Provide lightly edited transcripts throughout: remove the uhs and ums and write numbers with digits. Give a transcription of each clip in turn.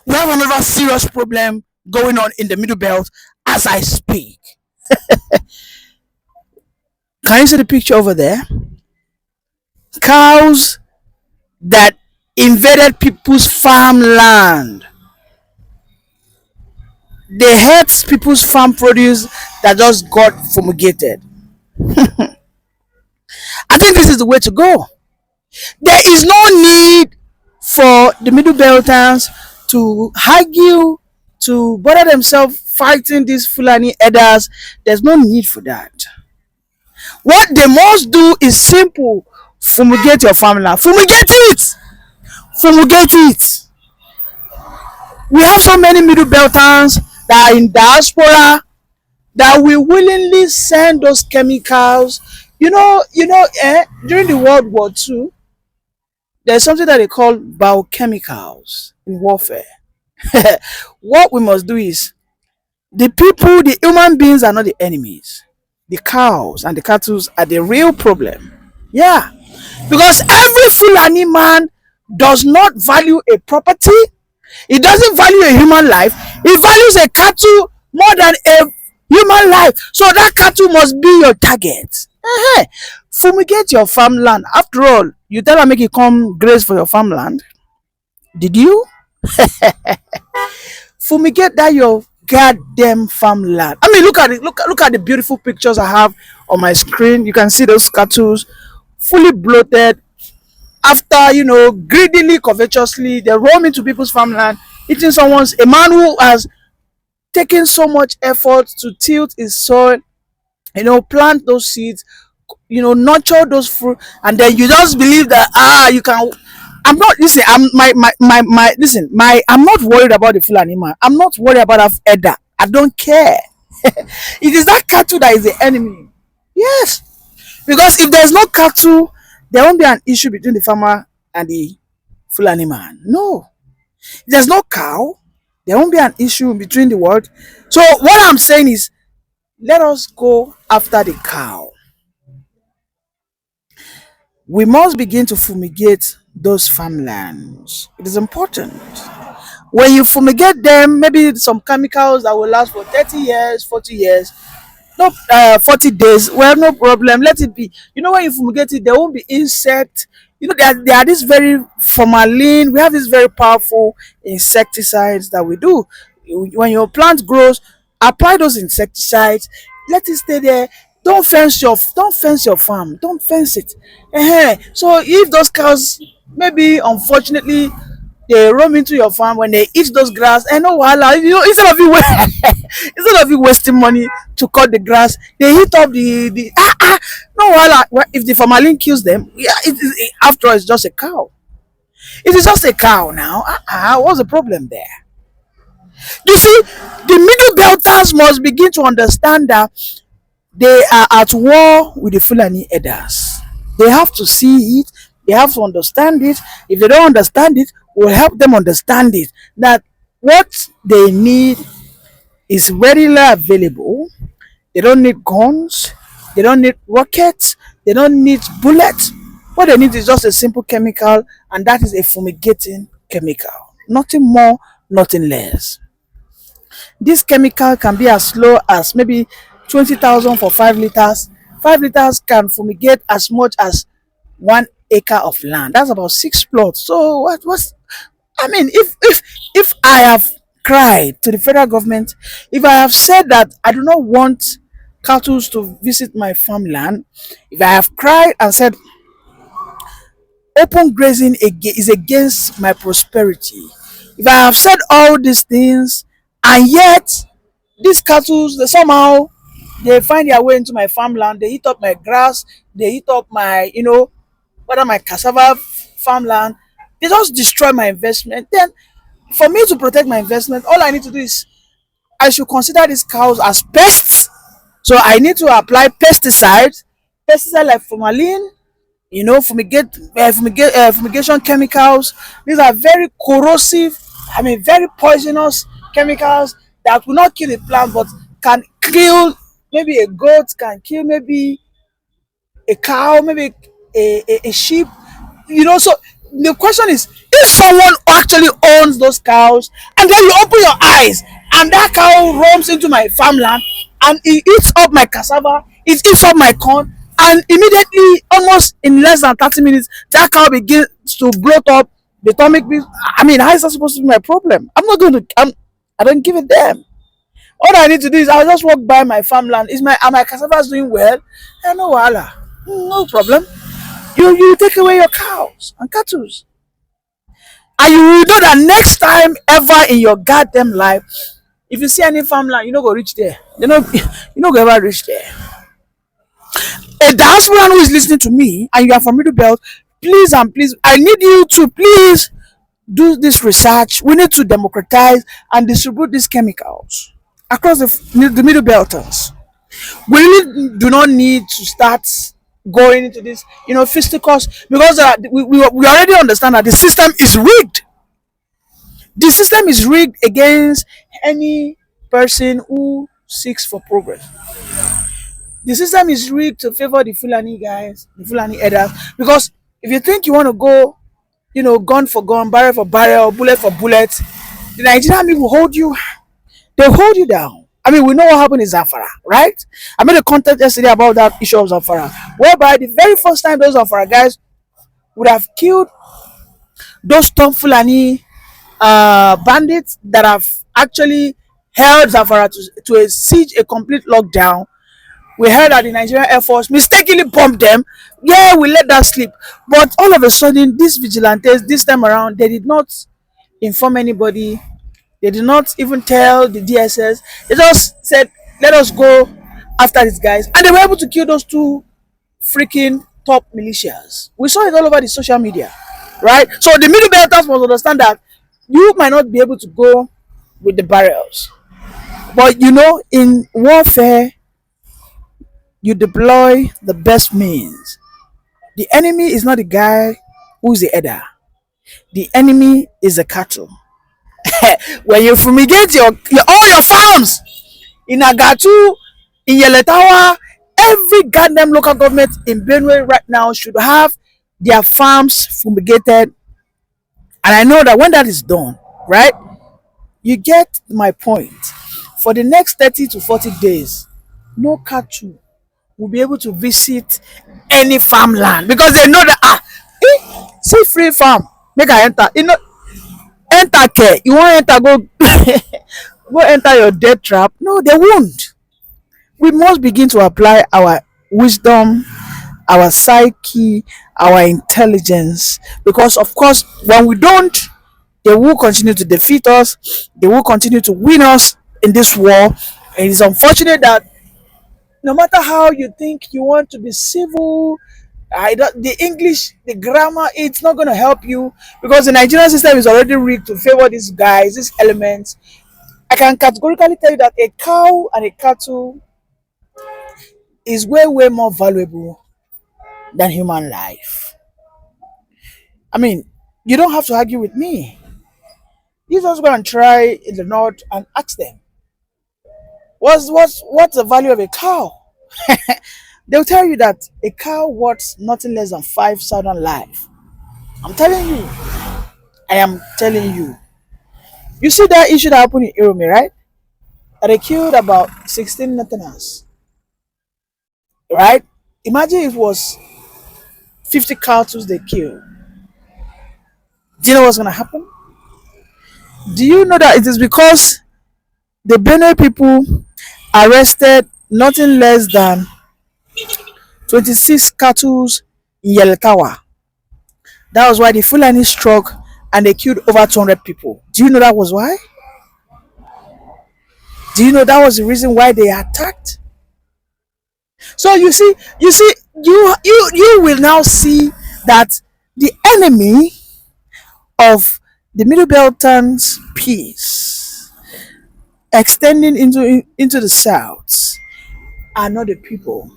We have another serious problem going on in the Middle Belt as I speak. Can you see the picture over there? Cows that invaded people's farmland. They hurt people's farm produce that just got fumigated. I think this is the way to go. There is no need for the Middle Beltans to argue, to bother themselves fighting these Fulani herders. There's no need for that. What they must do is simple: fumigate your farmland. Fumigate it! Fumigate it! We have so many Middle Beltans that are in diaspora that will willingly send those chemicals. During the World War II, there's something that they call biochemicals in warfare. What we must do is, the people, the human beings are not the enemies. The cows and the cattle are the real problem. Yeah. Because every Fulani man does not value a property. He doesn't value a human life. He values a cattle more than a human life. So that cattle must be your target. Fumigate your farmland. After all, you tell her make it come graze for your farmland. Did you? Fumigate that your goddamn farmland. I mean, look at it. Look at the beautiful pictures I have on my screen. You can see those cattle fully bloated. After, greedily, covetously, they roam into people's farmland, eating a man who has taken so much effort to tilt his soil, plant those seeds, nurture those fruit, and then you just believe that you can. I'm not listen. I'm not worried about the Fulani man. I'm not worried about that elder. I don't care. It is that cattle that is the enemy. Yes, because if there's no cattle, there won't be an issue between the farmer and the Fulani man. No, if there's no cow, there won't be an issue between the world. So what I'm saying is, let us go after the cow. We must begin to fumigate those farmlands. It is important. When you fumigate them, maybe some chemicals that will last for 30 years, 40 years, no, 40 days, well, no problem, let it be. When you fumigate it, there won't be insect. There are this very formalin. We have this very powerful insecticides that we do. When your plant grows, apply those insecticides. Let it stay there. Don't fence your farm. Don't fence it. So if those cows, maybe unfortunately, they roam into your farm, when they eat those grass, and no wahala, instead of you wasting money to cut the grass, they eat up the no wahala. If the formalin kills them, yeah, after all, it's just a cow. It is just a cow now. What's the problem there? You see, the Middle Belters must begin to understand that they are at war with the Fulani herders. They have to see it. They have to understand it. If they don't understand it, we'll help them understand it. That what they need is readily available. They don't need guns. They don't need rockets. They don't need bullets. What they need is just a simple chemical, and that is a fumigating chemical. Nothing more, nothing less. This chemical can be as low as maybe 20,000 for 5 liters. 5 liters can fumigate as much as 1 acre of land. That's about 6 plots. So if I have cried to the federal government, if I have said that I do not want cattle to visit my farmland, if I have cried and said open grazing is against my prosperity, if I have said all these things, and yet these cattle, they find their way into my farmland, they eat up my grass, they eat up my, whether my cassava farmland, they just destroy my investment. Then for me to protect my investment, all I need to do is, I should consider these cows as pests. So I need to apply pesticide like formalin, fumigation chemicals. These are very corrosive, very poisonous chemicals that will not kill the plant, but can kill maybe a goat, can kill maybe a cow, maybe a sheep. So the question is, if someone actually owns those cows and then you open your eyes and that cow roams into my farmland and it eats up my cassava, it eats up my corn, and immediately, almost in less than 30 minutes, that cow begins to bloat up the stomach. I mean, how is that supposed to be my problem? I'm not going to, I don't give a damn. All I need to do is I'll just walk by my farmland. Is my Are my cassavas doing well? No wahala, no problem. You take away your cows and cattle, and you will know that next time ever in your goddamn life, if you see any farmland, you no go reach there. You no go ever reach there. A diaspora who is listening to me and you are from Middle Belt, please and please, I need you to please do this research. We need to democratize and distribute these chemicals across the Middle Belters. We really do not need to start going into this, fisticuffs, because we already understand that the system is rigged. The system is rigged against any person who seeks for progress. The system is rigged to favor the Fulani guys, the Fulani headers, because if you think you want to go, gun for gun, barrel for barrel, bullet for bullet, the Nigerian people hold you, they hold you down. I mean, we know what happened in Zamfara, right? I made a content yesterday about that issue of Zamfara, whereby the very first time those Zamfara guys would have killed those Tom Fulani bandits that have actually held Zamfara to a siege, a complete lockdown. We heard that the Nigerian Air Force mistakenly bombed them. Yeah, we let that slip. But all of a sudden, these vigilantes, this time around, they did not inform anybody. They did not even tell the DSS. They just said, let us go after these guys. And they were able to kill those two freaking top militias. We saw it all over the social media, right? So the Middle Belters must understand that you might not be able to go with the barrels. But in warfare, you deploy the best means. The enemy is not the guy who's the header. The enemy is the cattle. When you fumigate all your farms in Agatu, in Yeletawa, every goddamn local government in Benue right now should have their farms fumigated. And I know that when that is done, right, you get my point. For the next 30 to 40 days, no cattle will be able to visit any farmland, because they know that see free farm, make I enter. Enter care. You want enter, go go enter your death trap. No, they won't. We must begin to apply our wisdom, our psyche, our intelligence, because of course when we don't, they will continue to defeat us. They will continue to win us in this war. It is unfortunate that no matter how you think you want to be civil, the English, the grammar, it's not going to help you, because the Nigerian system is already rigged to favor these guys, these elements. I can categorically tell you that a cow and a cattle is way, way more valuable than human life. I mean, you don't have to argue with me. You just go and try in the north and ask them, what's the value of a cow? They'll tell you that a cow worth nothing less than 5,000 life. I'm telling you. I am telling you. You see that issue that happened in Irome, right? That they killed about 16 Northerners. Right? Imagine if it was 50 cattle they killed. Do you know what's gonna happen? Do you know that it is because the Benue people arrested nothing less than 26 cattle in Yeletawa? That was why the Fulani struck and they killed over 200 people. Do you know that was why? Do you know that was the reason why they attacked? So you will now see that the enemy of the Middle Belton's peace extending into the south are not the people.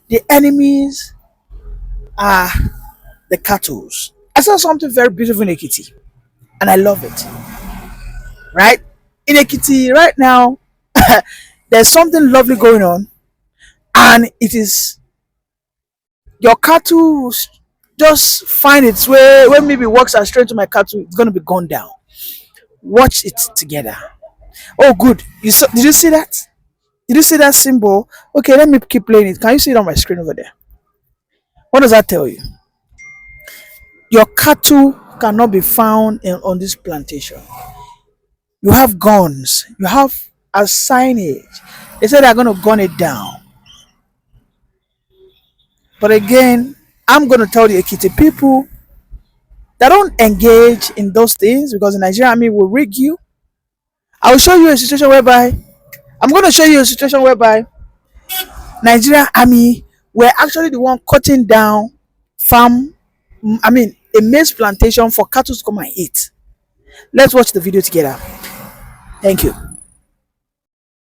The enemies are the cattle. I saw something very beautiful in Ekiti, and I love it. Right? In Ekiti right now, there's something lovely going on, and it is your cattle just find its way when maybe works are straight to my cattle, it's gonna be gone down. Watch it together. Oh, good. Did you see that? Did you see that symbol? Okay, let me keep playing it. Can you see it on my screen over there? What does that tell you? Your cattle cannot be found on this plantation. You have guns. You have a signage. They said they're going to gun it down. But again, I'm going to tell the Ekiti people that don't engage in those things because the Nigerian army will rig you. I will show you a situation whereby I'm going to show you a situation whereby Nigerian army were actually the one cutting down farm, a maize plantation for cattle to come and eat. Let's watch the video together. Thank you.